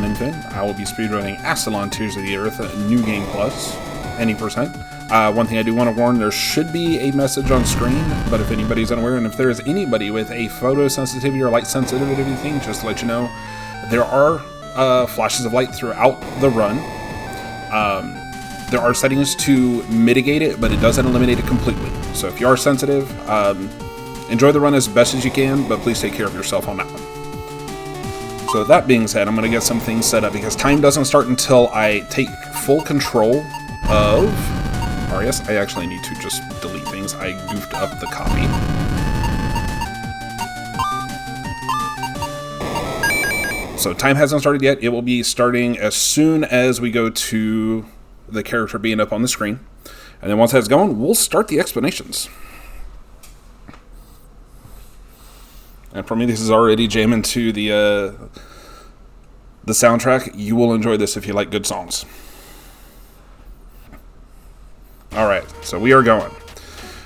miinfin. I will be speedrunning Astalon Tears of the Earth, New Game Plus, any percent. One thing I do want to warn, there should be a message on screen, but if anybody's unaware, and if there is anybody with a photosensitivity or light sensitivity thing, just to let you know, there are flashes of light throughout the run. There are settings to mitigate it, but it doesn't eliminate it completely. So if you are sensitive, enjoy the run as best as you can, but please take care of yourself on that one. So that being said, I'm going to get some things set up because time doesn't start until I take full control of Arius. I actually need to just delete things. I goofed up the copy. So time hasn't started yet. It will be starting as soon as we go to the character being up on the screen. And then once that's going, we'll start the explanations. And for me, this is already jamming to the soundtrack. You will enjoy this if you like good songs. Alright, so we are going.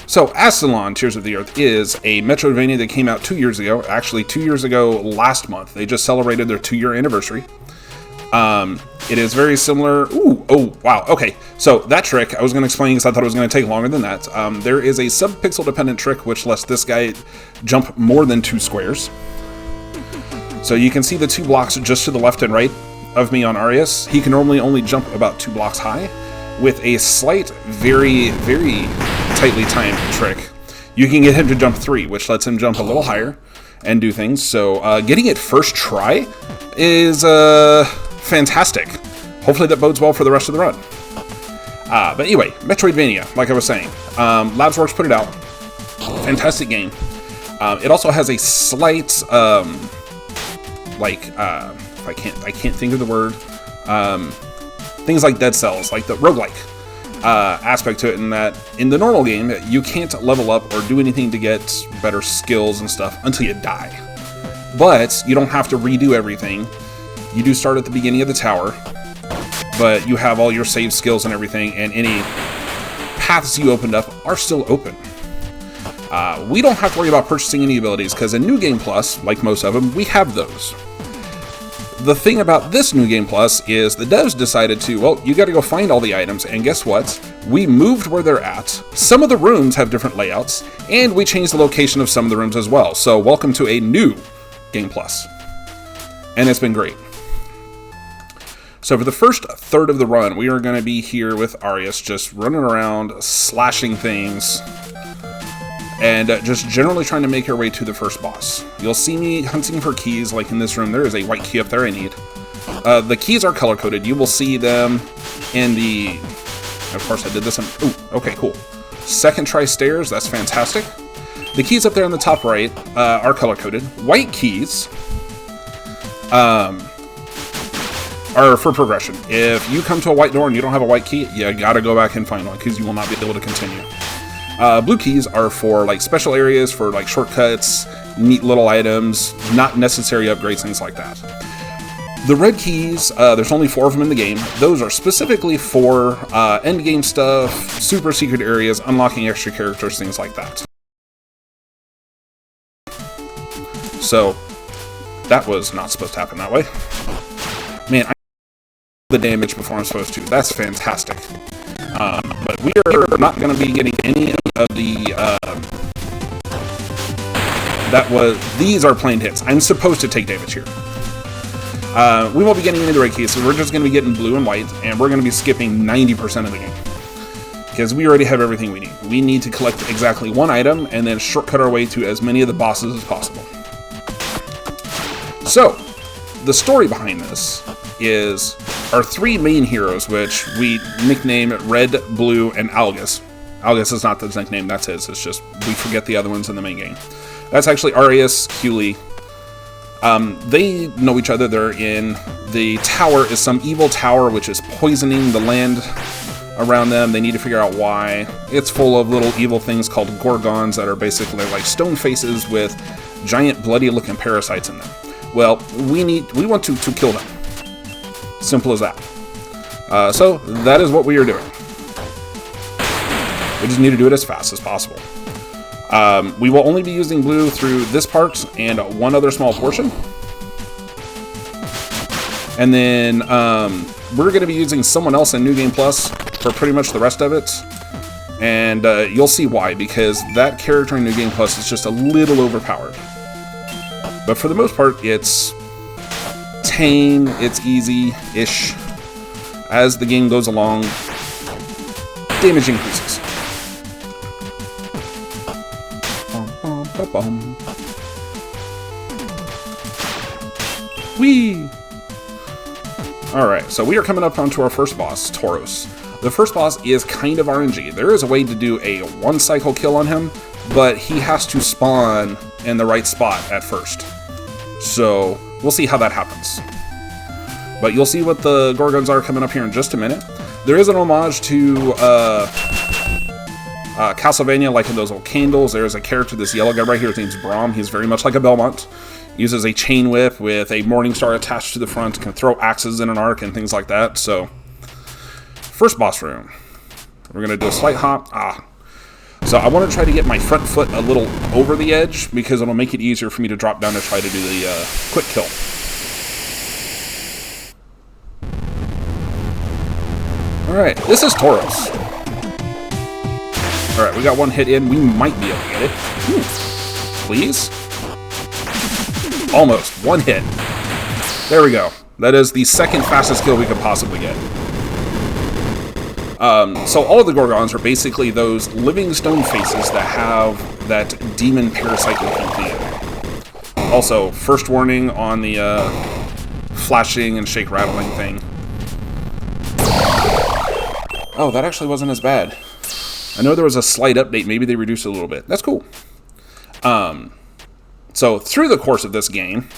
So, Astalon Tears of the Earth is a Metroidvania that came out 2 years ago. Actually, 2 years ago last month. They just celebrated their 2-year anniversary. It is very similar. Ooh, oh, wow. Okay, so that trick I was going to explain because I thought it was going to take longer than that. There is a sub-pixel dependent trick which lets this guy jump more than 2 squares. So you can see the 2 blocks just to the left and right of me on Arius. He can normally only jump about 2 blocks high. With a slight, very, very tightly timed trick, you can get him to jump 3, which lets him jump a little higher and do things. So getting it first try is fantastic. Hopefully that bodes well for the rest of the run. But anyway, Metroidvania, like I was saying. Labsworks put it out. Fantastic game. It also has a slight, I can't think of the word, things like Dead Cells, like the roguelike aspect to it, in that in the normal game, you can't level up or do anything to get better skills and stuff until you die. But you don't have to redo everything. You do start at the beginning of the tower, but you have all your saved skills and everything, and any paths you opened up are still open. We don't have to worry about purchasing any abilities, because in New Game Plus, like most of them, we have those. The thing about this New Game Plus is the devs decided to, well, you gotta go find all the items, and guess what? We moved where they're at. Some of the rooms have different layouts, and we changed the location of some of the rooms as well. So welcome to a new Game Plus. And it's been great. So for the first third of the run, we are going to be here with Arius, just running around, slashing things, and just generally trying to make our way to the first boss. You'll see me hunting for keys, like in this room. There is a white key up there I need. The keys are color-coded. You will see them in the... Of course, I did this in... Ooh, okay, cool. Second try stairs, that's fantastic. The keys up there on the top right are color-coded. White keys are for progression. If you come to a white door and you don't have a white key, you gotta go back and find one, because you will not be able to continue. Blue keys are for like special areas, for like shortcuts, neat little items, not necessary upgrades, things like that. The red keys, there's only 4 of them in the game. Those are specifically for end game stuff, super secret areas, unlocking extra characters, things like that. So that was not supposed to happen that way. Man, I the damage before I'm supposed to. That's fantastic. But we are not going to be getting any of the... These are plain hits. I'm supposed to take damage here. We won't be getting any of the red keys, so we're just going to be getting blue and white, and we're going to be skipping 90% of the game. Because we already have everything we need. We need to collect exactly 1 item, and then shortcut our way to as many of the bosses as possible. So, the story behind this is our 3 main heroes, which we nickname Red, Blue, and Algus. Algus is not the nickname, that's his. It's just we forget the other ones in the main game. That's actually Arius, Hewley. They know each other. They're in the tower is some evil tower which is poisoning the land around them. They need to figure out why. It's full of little evil things called gorgons that are basically like stone faces with giant bloody looking parasites in them. Well, we want to kill them. Simple as that. So that is what we are doing. We just need to do it as fast as possible. We will only be using blue through this part and one other small portion. And then we're going to be using someone else in New Game Plus for pretty much the rest of it. And you'll see why, because that character in New Game Plus is just a little overpowered. But for the most part, it's tame, it's easy-ish. As the game goes along, damage increases. Whee! Alright, so we are coming up onto our first boss, Tauros. The first boss is kind of RNG. There is a way to do a one-cycle kill on him, but he has to spawn in the right spot at first. So, we'll see how that happens. But you'll see what the Gorgons are coming up here in just a minute. There is an homage to Castlevania, like in those old candles. There's a character, this yellow guy right here, his name's Braum. He's very much like a Belmont. Uses a chain whip with a Morning Star attached to the front, can throw axes in an arc and things like that. So, first boss room. We're going to do a slight hop. So I want to try to get my front foot a little over the edge because it'll make it easier for me to drop down to try to do the quick kill. Alright, this is Tauros. Alright, we got one hit in. We might be able to get it. Ooh. Please? Almost. One hit. There we go. That is the second fastest kill we could possibly get. So all of the Gorgons are basically those living stone faces that have that demon parasite thing. Also, first warning on the flashing and shake rattling thing. Oh, that actually wasn't as bad. I know there was a slight update. Maybe they reduced it a little bit. That's cool. So through the course of this game,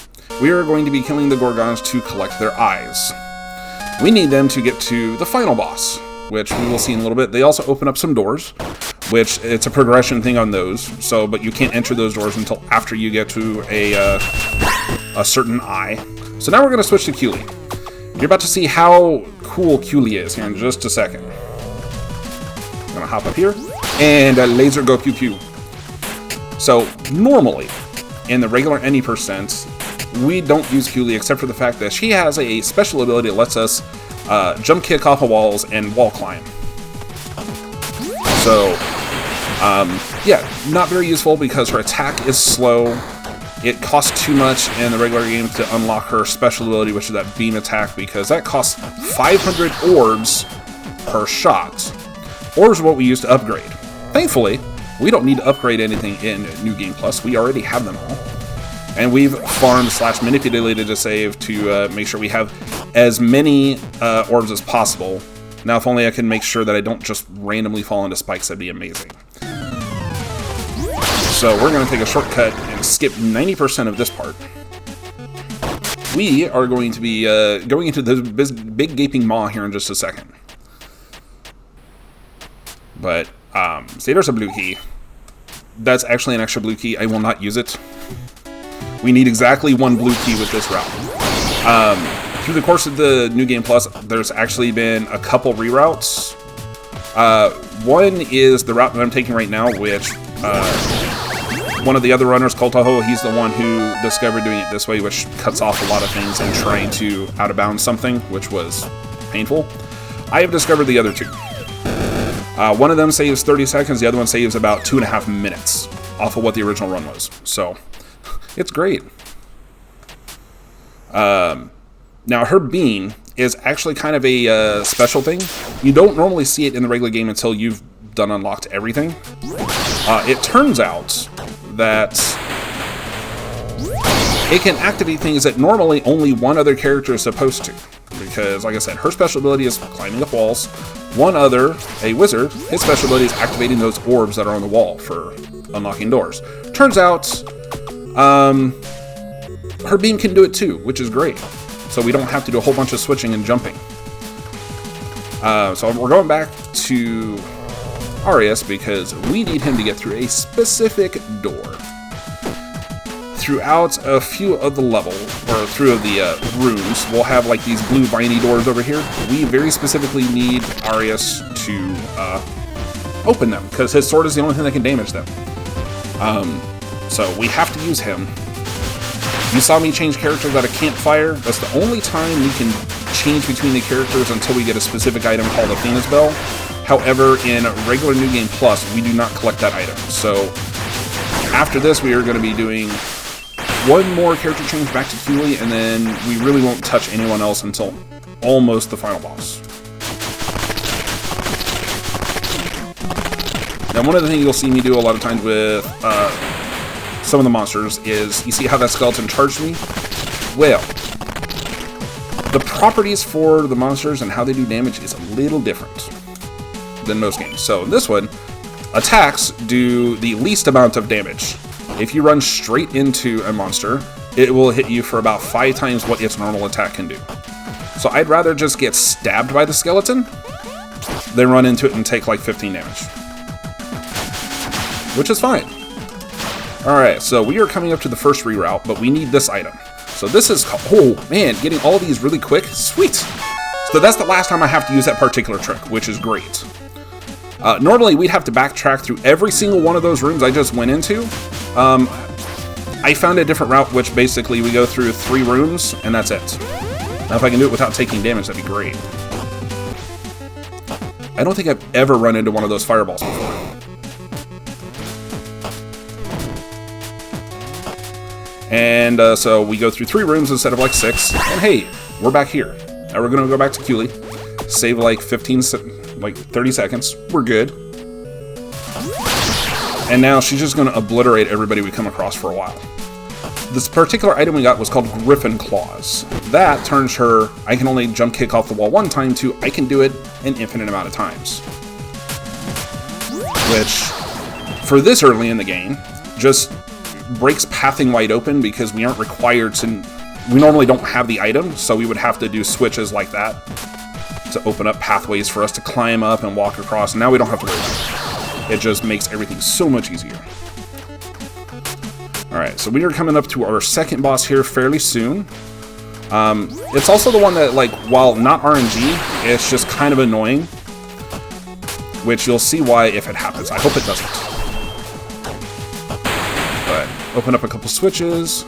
we are going to be killing the Gorgons to collect their eyes. We need them to get to the final boss, which we will see in a little bit. They also open up some doors, which it's a progression thing on those. So, but you can't enter those doors until after you get to a certain eye. So now we're going to switch to Keely. You're about to see how cool Keely is here in just a second. I'm going to hop up here and laser go pew pew. So normally, in the regular any percent, we don't use Keely except for the fact that she has a special ability that lets us jump kick off of walls and wall climb. So, yeah, not very useful because her attack is slow. It costs too much in the regular game to unlock her special ability, which is that beam attack, because that costs 500 orbs per shot. Orbs are what we use to upgrade. Thankfully, we don't need to upgrade anything in New Game Plus. We already have them all. And we've farmed / manipulated to save to make sure we have as many orbs as possible. Now, if only I can make sure that I don't just randomly fall into spikes, that'd be amazing. So we're going to take a shortcut and skip 90% of this part. We are going to be going into the big gaping maw here in just a second. But, see, there's a blue key. That's actually an extra blue key. I will not use it. We need exactly one blue key with this route. Through the course of the New Game Plus, there's actually been a couple reroutes. One is the route that I'm taking right now, which one of the other runners, Koltaho, he's the one who discovered doing it this way, which cuts off a lot of things and trying to out of bounds something, which was painful. I have discovered the other two. One of them saves 30 seconds, the other one saves about 2.5 minutes off of what the original run was. So, it's great. Now, her beam is actually kind of a special thing. You don't normally see it in the regular game until you've done unlocked everything. It turns out that it can activate things that normally only one other character is supposed to. Because, like I said, her special ability is climbing up walls. One other, a wizard, his special ability is activating those orbs that are on the wall for unlocking doors. Turns out, her beam can do it too, which is great. So we don't have to do a whole bunch of switching and jumping. So we're going back to Arius because we need him to get through a specific door. Throughout a few of the level, or through the rooms, we'll have like these blue viney doors over here. We very specifically need Arius to open them, because his sword is the only thing that can damage them. So we have to use him. You saw me change characters at a campfire. That's the only time we can change between the characters until we get a specific item called Athena's Bell. However, in regular New Game Plus, we do not collect that item. So after this, we are going to be doing one more character change back to Keeley, and then we really won't touch anyone else until almost the final boss. Now, one of the things you'll see me do a lot of times with some of the monsters is, you see how that skeleton charged me? Well, the properties for the monsters and how they do damage is a little different than most games. So in this one, attacks do the least amount of damage. If you run straight into a monster, it will hit you for about 5 times what its normal attack can do. So I'd rather just get stabbed by the skeleton than run into it and take like 15 damage. Which is fine. Alright, so we are coming up to the first reroute, but we need this item. So this is, oh man, getting all these really quick, sweet. So that's the last time I have to use that particular trick, which is great. Normally we'd have to backtrack through every single one of those rooms I just went into. I found a different route, which basically we go through 3 rooms, and that's it. Now if I can do it without taking damage, that'd be great. I don't think I've ever run into one of those fireballs before. And so we go through 3 rooms instead of like 6, and hey, we're back here. Now we're gonna go back to Keeley, save like 30 seconds, we're good. And now she's just gonna obliterate everybody we come across for a while. This particular item we got was called Griffin Claws. That turns her, I can only jump kick off the wall 1 time, to I can do it an infinite amount of times. Which, for this early in the game, just breaks pathing wide open, because we aren't required to, we normally don't have the item, so we would have to do switches like that to open up pathways for us to climb up and walk across, and now we don't have to worry about it. It just makes everything so much easier. Alright, so we are coming up to our second boss here fairly soon. It's also the one that, like, while not RNG, it's just kind of annoying, which you'll see why if it happens. I hope it doesn't. Open up a couple switches.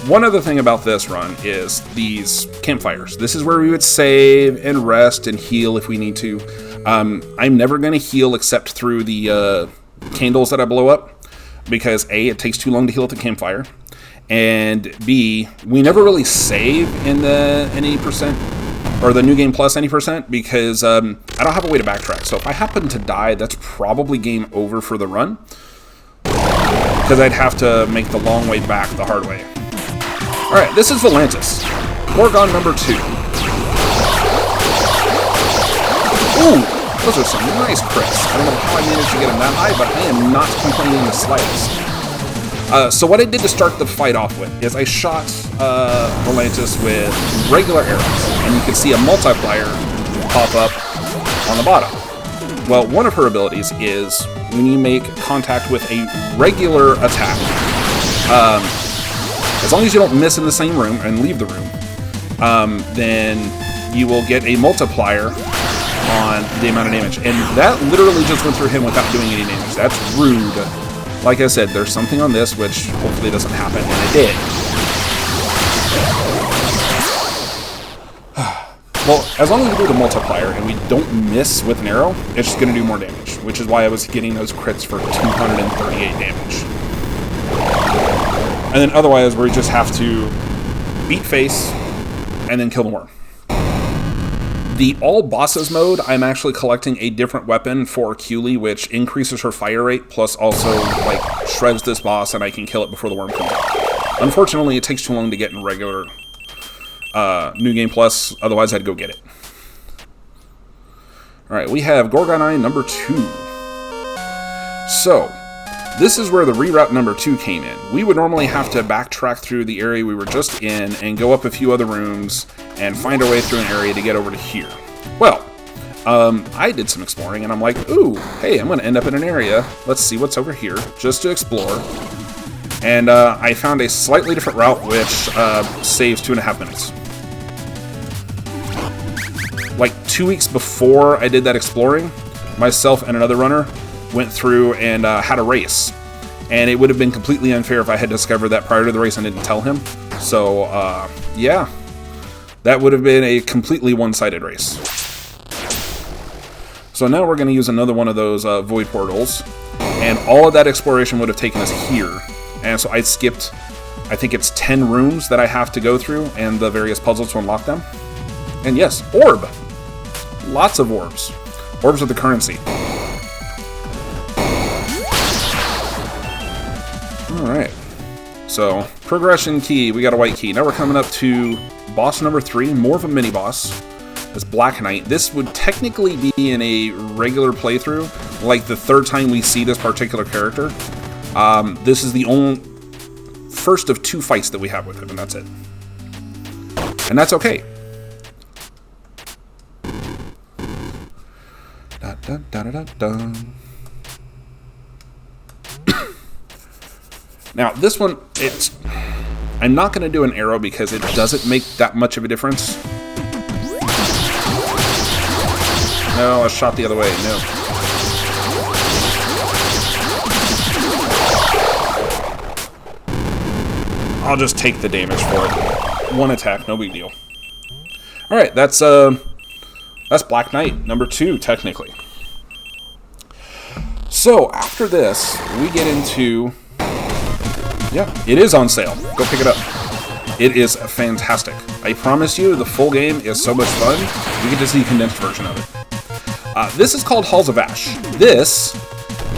One other thing about this run is these campfires. This is where we would save and rest and heal if we need to. I'm never going to heal except through the candles that I blow up, because A, it takes too long to heal at the campfire, and B, we never really save in the any% or the New Game Plus any%, because I don't have a way to backtrack. So if I happen to die, that's probably game over for the run, because I'd have to make the long way back the hard way. Alright, this is Volantis. Gorgon number 2. Ooh, those are some nice crits. I don't know how I managed to get them that high, but I am not complaining in the slightest. So what I did to start the fight off with is I shot Volantis with regular arrows, and you can see a multiplier pop up on the bottom. Well, one of her abilities is when you make contact with a regular attack, as long as you don't miss in the same room and leave the room, then you will get a multiplier on the amount of damage. And that literally just went through him without doing any damage. That's rude. Like I said, there's something on this which hopefully doesn't happen, and it did. Well, as long as we do the multiplier and we don't miss with an arrow, it's just going to do more damage, which is why I was getting those crits for 238 damage. And then otherwise, we just have to beat face and then kill the worm. The all bosses mode, I'm actually collecting a different weapon for Keeley, which increases her fire rate, plus also like shreds this boss, and I can kill it before the worm comes out. Unfortunately, it takes too long to get in regular New Game Plus, otherwise I'd go get it. Alright, we have Gorgon Eye number 2. So, this is where the reroute number 2 came in. We would normally have to backtrack through the area we were just in and go up a few other rooms and find our way through an area to get over to here. Well, I did some exploring and I'm like, ooh, hey, I'm going to end up in an area. Let's see what's over here, just to explore. And I found a slightly different route, which saves 2.5 minutes. Like 2 weeks before I did that exploring, myself and another runner went through and had a race. And it would have been completely unfair if I had discovered that prior to the race and didn't tell him. So, yeah. That would have been a completely one-sided race. So now we're going to use another one of those void portals. And all of that exploration would have taken us here. And so I skipped, I think it's 10 rooms that I have to go through and the various puzzles to unlock them. And yes, orb. Lots of orbs. Orbs are the currency. Alright. So, progression key. We got a white key. Now we're coming up to boss number 3. More of a mini-boss. This Black Knight. This would technically be in a regular playthrough, like the third time we see this particular character. This is the only first of 2 fights that we have with him, and that's it. And that's okay. Da, da, da, da, da. Now, this one, I'm not going to do an arrow because it doesn't make that much of a difference. No, I shot the other way. No. I'll just take the damage for it. 1 attack, no big deal. Alright, that's Black Knight, number 2, technically. So, after this, we get into... Yeah, it is on sale. Go pick it up. It is fantastic. I promise you, the full game is so much fun. You get to see a condensed version of it. This is called Halls of Ash. This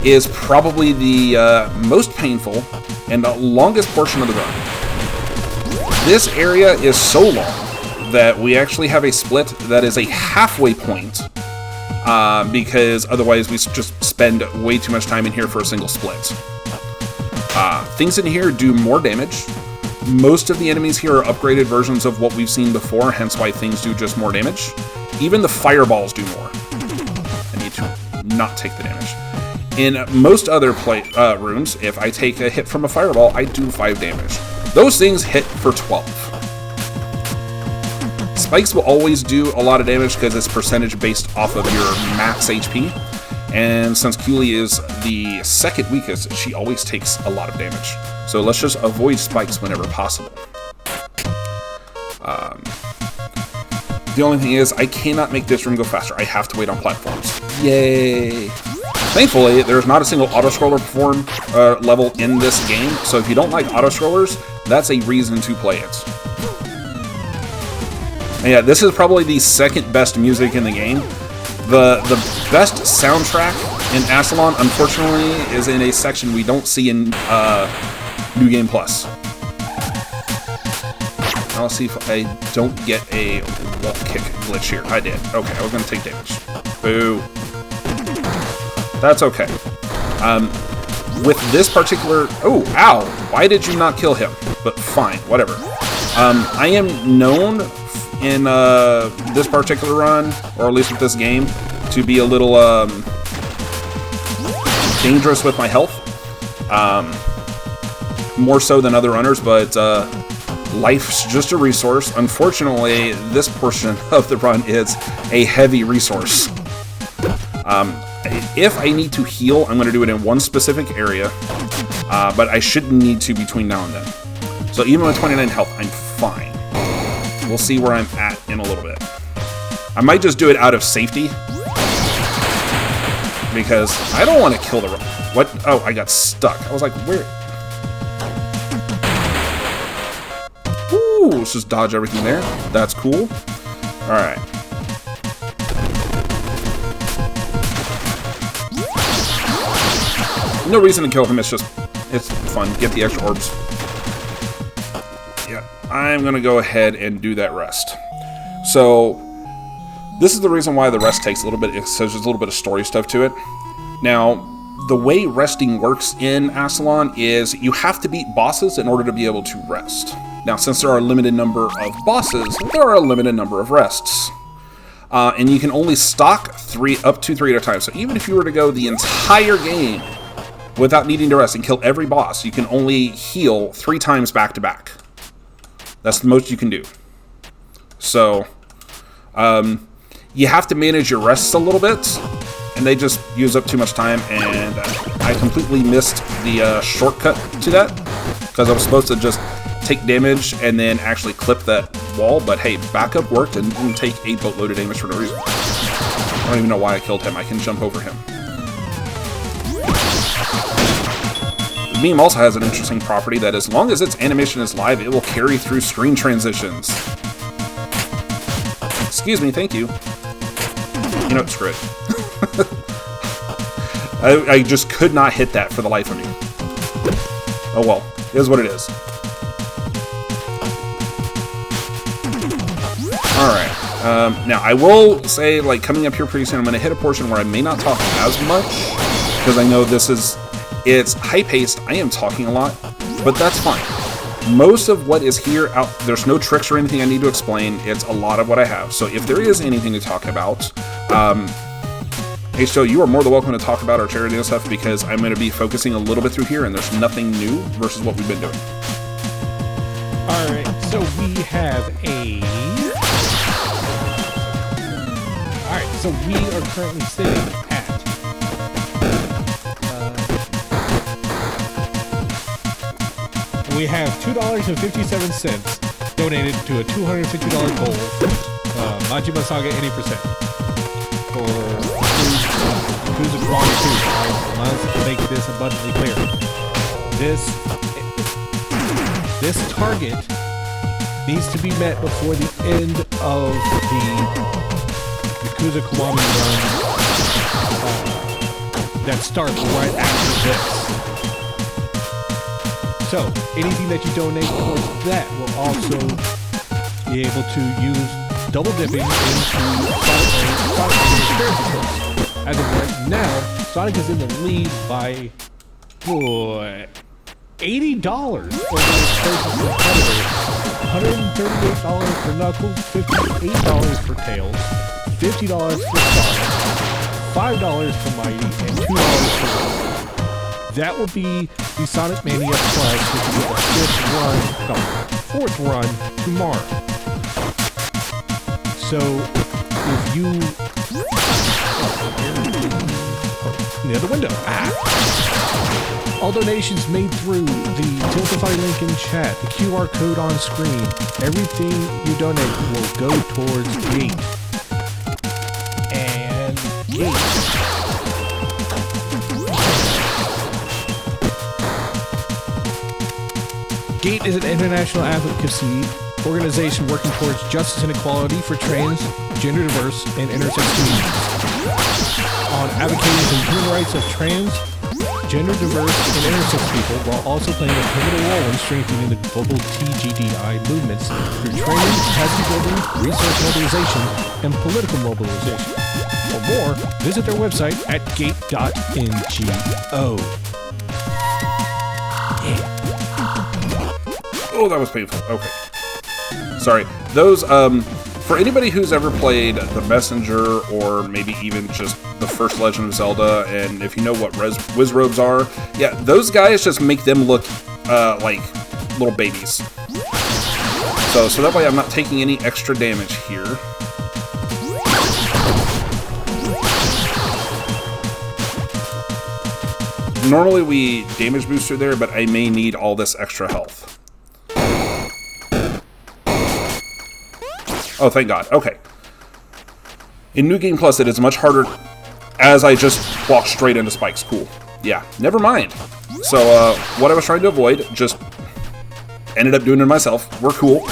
is probably the most painful and the longest portion of the run. This area is so long that we actually have a split that is a halfway point, because otherwise we just spend way too much time in here for a single split. Things in here do more damage. Most of the enemies here are upgraded versions of what we've seen before, hence why things do just more damage. Even the fireballs do more. I need to not take the damage. In most other rooms, if I take a hit from a fireball, I do 5 damage. Those things hit for 12. Spikes will always do a lot of damage because it's percentage based off of your max HP. And since Cooley is the second weakest, she always takes a lot of damage. So let's just avoid spikes whenever possible. The only thing is, I cannot make this room go faster. I have to wait on platforms. Yay! Thankfully, there's not a single auto-scroller level in this game, so if you don't like auto-scrollers, that's a reason to play it. And yeah, this is probably the second best music in the game. The best soundtrack in Astalon, unfortunately, is in a section we don't see in New Game Plus. I'll see if I don't get a wall kick glitch here. I did. Okay, I was going to take damage. Boo. That's okay. With this particular... Oh, ow! Why did you not kill him? But fine, whatever. I am known in this particular run, or at least with this game, to be a little dangerous with my health. More so than other runners, but life's just a resource. Unfortunately, this portion of the run is a heavy resource. If I need to heal, I'm going to do it in one specific area, but I shouldn't need to between now and then. So even with 29 health, I'm fine. We'll see where I'm at in a little bit. I might just do it out of safety, because I don't want to kill the... What? Oh, I got stuck. I was like, where? Ooh, let's just dodge everything there. That's cool. Alright. No reason to kill him, it's fun. Get the extra orbs. Yeah, I'm gonna go ahead and do that rest. So, this is the reason why the rest takes a little bit, so there's a little bit of story stuff to it. Now, the way resting works in Astalon is you have to beat bosses in order to be able to rest. Now, since there are a limited number of bosses, there are a limited number of rests. And you can only stock up to 3 at a time. So even if you were to go the entire game without needing to rest and kill every boss, you can only heal 3 times back to back. That's the most you can do. So, you have to manage your rests a little bit. and they just use up too much time, and I completely missed the shortcut to that, because I was supposed to just take damage and then actually clip that wall, but hey, backup worked and didn't take a boatload of damage for no reason. I don't even know why I killed him. I can jump over him. The meme also has an interesting property that as long as its animation is live, it will carry through screen transitions. Excuse me, thank you. You know, screw it. I just could not hit that for the life of me. Oh well, it is what it is. Alright, now I will say, like, coming up here pretty soon, I'm going to hit a portion where I may not talk as much, because I know it's high-paced, I am talking a lot, but that's fine. Most of what is here, there's no tricks or anything I need to explain, it's a lot of what I have. So if there is anything to talk about, H2O, you are more than welcome to talk about our charity and stuff, because I'm going to be focusing a little bit through here, and there's nothing new versus what we've been doing. Alright, so we have a... Alright, so we are currently sitting at... we have $2.57 donated to a $250 goal from Majima Saga 80%. For Who's a Wrong 2. Let's make this abundantly clear. This target needs to be met before the end of the Yakuza Kiwami run that starts right after this. So, anything that you donate towards that will also be able to use double dipping into Sonic experience points. As of right now, Sonic is in the lead by $80 over his closest competitor. $138 for Knuckles, $58 for Tails, $50 for Sonic, $5 for Mighty, and $2 for Rogue. That will be the Sonic Mania Plus, which will be the fourth run tomorrow. So, if you... near the window. All donations made through the Tiltify link in chat, the QR code on screen, everything you donate will go towards Gate. And Gate is an international advocacy organization working towards justice and equality for trans, gender diverse, and intersex communities. On advocating the human rights of trans, gender diverse, and intersex people, while also playing a pivotal role in strengthening the global TGDI movements through training, capacity building, resource mobilization, and political mobilization. For more, visit their website at gate.ngo. Oh, that was painful. Okay. Sorry. Those, for anybody who's ever played The Messenger, or maybe even just the first Legend of Zelda, and if you know what Wizrobes are, yeah, those guys just make them look like little babies. So that way I'm not taking any extra damage here. Normally we damage boost through there, but I may need all this extra health. Oh, thank God. Okay. In New Game Plus, it is much harder as I just walk straight into spikes. Cool. Yeah, never mind. So, what I was trying to avoid, just ended up doing it myself. We're cool.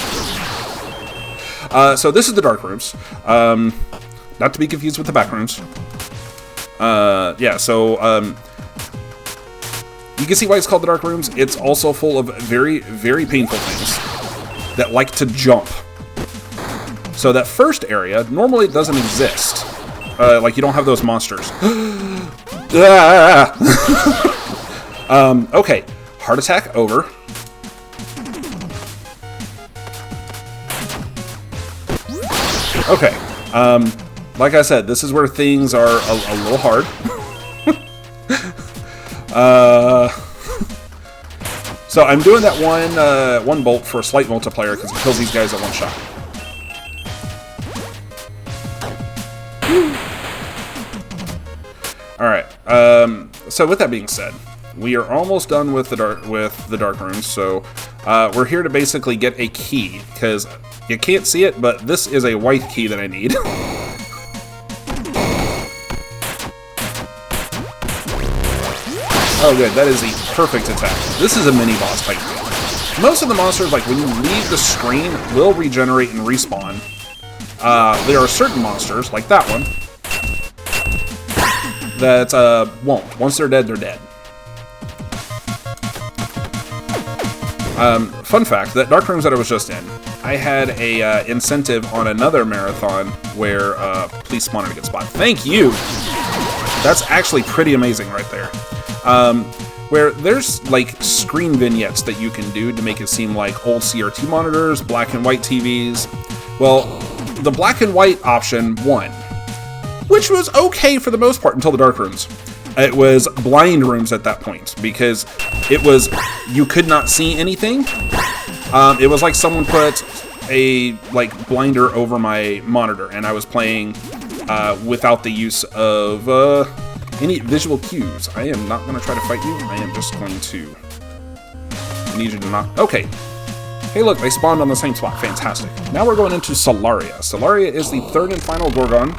So this is the Dark Rooms. Not to be confused with the Back Rooms. Yeah, so, you can see why it's called the Dark Rooms. It's also full of very, very painful things that like to jump. So that first area normally doesn't exist. Like, you don't have those monsters. Okay. Heart attack over. Okay. Like I said, this is where things are a little hard. So I'm doing that one bolt for a slight multiplier because it kills these guys at one shot. So with that being said, we are almost done with the dark rooms. So we're here to basically get a key, because you can't see it, but this is a white key that I need. Oh good, that is the perfect attack. This is a mini-boss type thing. Most of the monsters, like when you leave the screen, will regenerate and respawn. There are certain monsters, like that one, that won't. Once they're dead, they're dead. Fun fact, that dark rooms that I was just in, I had a incentive on another marathon where, please spawn in a good spot. Thank you! That's actually pretty amazing right there. Where there's like screen vignettes that you can do to make it seem like old CRT monitors, black and white TVs. Well, the black and white option won, which was okay for the most part until the dark rooms. It was blind rooms at that point, because it was, you could not see anything. It was like someone put a blinder over my monitor, and I was playing without the use of any visual cues. I am not going to try to fight you. I am just going to need you to knock. Okay. Hey, look, they spawned on the same spot. Fantastic. Now we're going into Solaria. Solaria is the third and final Gorgon.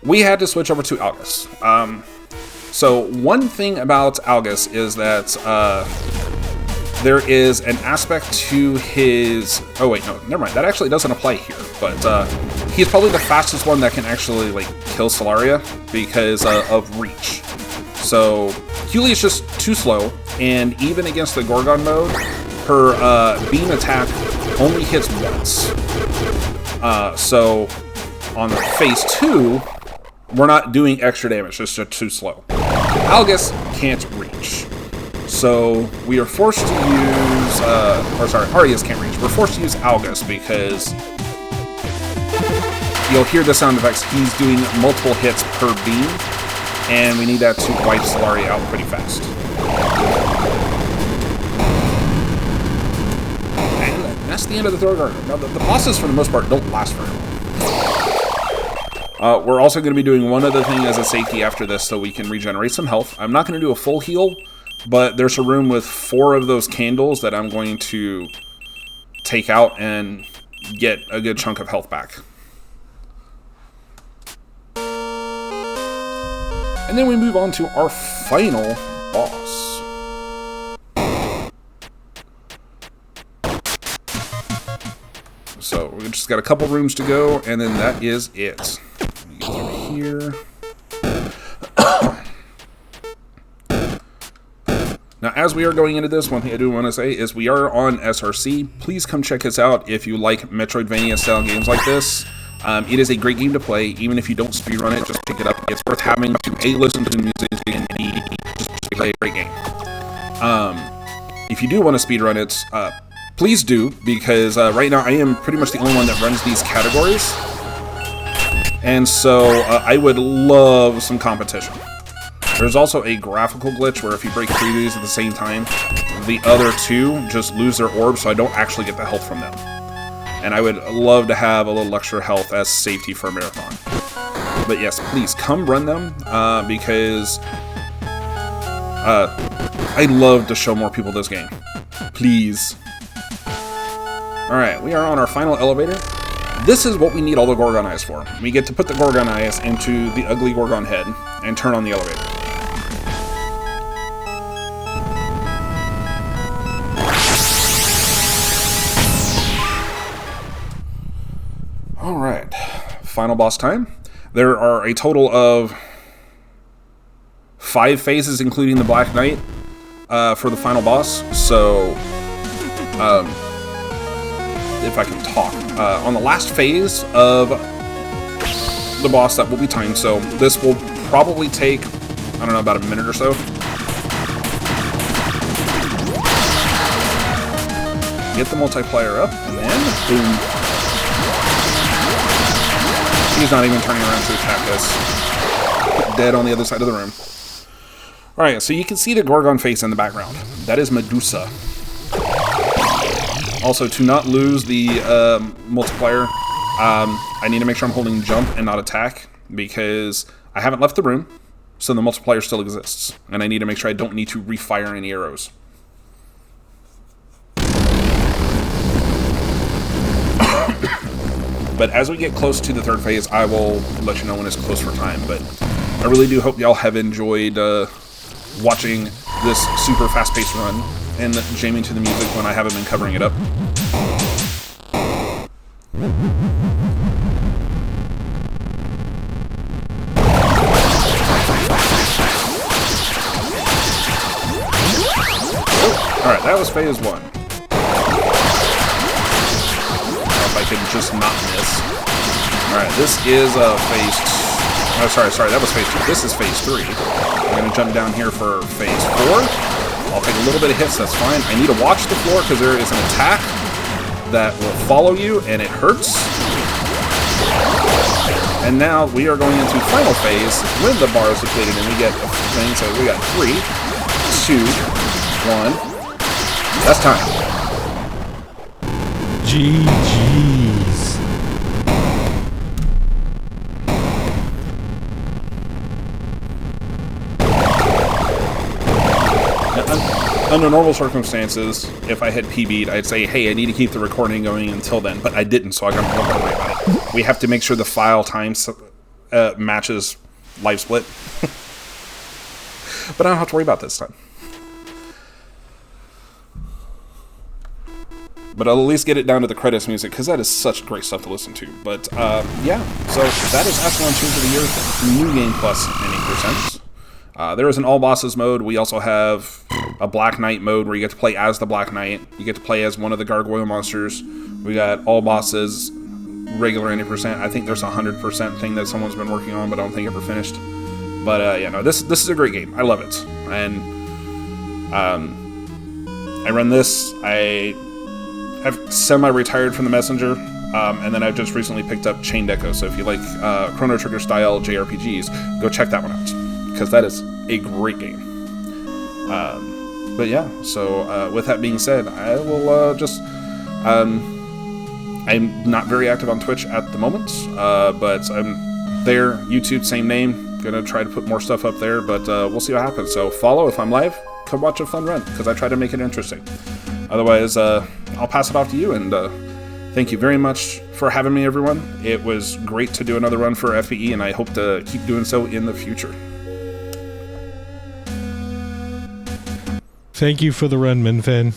We had to switch over to Algus. So one thing about Algus is that there is an aspect to his... Oh wait, no, never mind. That actually doesn't apply here. But he's probably the fastest one that can actually kill Solaria because of reach. So Huli is just too slow, and even against the Gorgon mode, her beam attack only hits once. So on phase 2, we're not doing extra damage, it's just too slow. Algus can't reach. So we are forced to use, Arius can't reach. We're forced to use Algus because you'll hear the sound effects. He's doing multiple hits per beam, and we need that to wipe Solaria out pretty fast. And that's the end of the third garden. Now, the bosses, for the most part, don't last very long. We're also going to be doing one other thing as a safety after this so we can regenerate some health. I'm not going to do a full heal, but there's a room with 4 of those candles that I'm going to take out and get a good chunk of health back. And then we move on to our final boss. So we just got a couple rooms to go, and then that is it. Let me get through here. Now, as we are going into this, one thing I do want to say is we are on SRC. Please come check us out if you like Metroidvania-style games like this. It is a great game to play. Even if you don't speedrun it, just pick it up. It's worth having to A, listen to the music, and B, just play a great game. If you do want to speedrun it, please do, because right now I am pretty much the only one that runs these categories. And so I would love some competition. There's also a graphical glitch where if you break 3 of these at the same time, the other 2 just lose their orbs, so I don't actually get the health from them. And I would love to have a little extra health as safety for a marathon. But yes, please come run them, because I'd love to show more people this game. Please. Alright, we are on our final elevator. This is what we need all the Gorgon Eyes for. We get to put the Gorgon Eyes into the ugly Gorgon head and turn on the elevator. Alright, final boss time. There are a total of 5 phases, including the Black Knight, for the final boss. So, if I can talk. On the last phase of the boss, that will be timed, so this will probably take, I don't know, about a minute or so. Get the multiplier up, and then, boom. He's not even turning around to attack us. Dead on the other side of the room. Alright, so you can see the Gorgon face in the background. That is Medusa. Also, to not lose the multiplier, I need to make sure I'm holding jump and not attack, because I haven't left the room, so the multiplayer still exists, and I need to make sure I don't need to refire any arrows. But as we get close to the third phase, I will let you know when it's close for time. But I really do hope y'all have enjoyed watching this super fast-paced run and jamming to the music when I haven't been covering it up. Alright, that was phase 1. If I can just not miss. Alright, this is phase 2. Oh, sorry, that was phase 2. This is phase 3. I'm going to jump down here for phase 4. I'll take a little bit of hits, that's fine. I need to watch the floor because there is an attack that will follow you, and it hurts. And now we are going into final phase when the bar is depleted and we get a thing. So we got 3, 2, 1. That's time. GG's. Under normal circumstances, if I had PB'd, I'd say, hey, I need to keep the recording going until then, but I didn't, so I'm not going to worry about it. We have to make sure the file time matches live split. But I don't have to worry about this time. But I'll at least get it down to the credits music, because that is such great stuff to listen to. But, yeah, so that is Astalon Tunes of the Year, new game plus ending percents. There is an all bosses mode. We also have a Black Knight mode where you get to play as the Black Knight. You get to play as one of the gargoyle monsters. We got all bosses, regular 80%. I think there's a 100% thing that someone's been working on, but I don't think ever finished. But yeah, no, this is a great game. I love it, and I run this. I've semi-retired from the Messenger, and then I've just recently picked up Chained Echo. So if you like Chrono Trigger style JRPGs, go check that one out, because that is a great game. But yeah, so with that being said, I will just... I'm not very active on Twitch at the moment, but I'm there. YouTube, same name. Gonna try to put more stuff up there, but we'll see what happens. So follow if I'm live. Come watch a fun run, because I try to make it interesting. Otherwise, I'll pass it off to you, and thank you very much for having me, everyone. It was great to do another run for FPE, and I hope to keep doing so in the future. Thank you for the run, miinfin.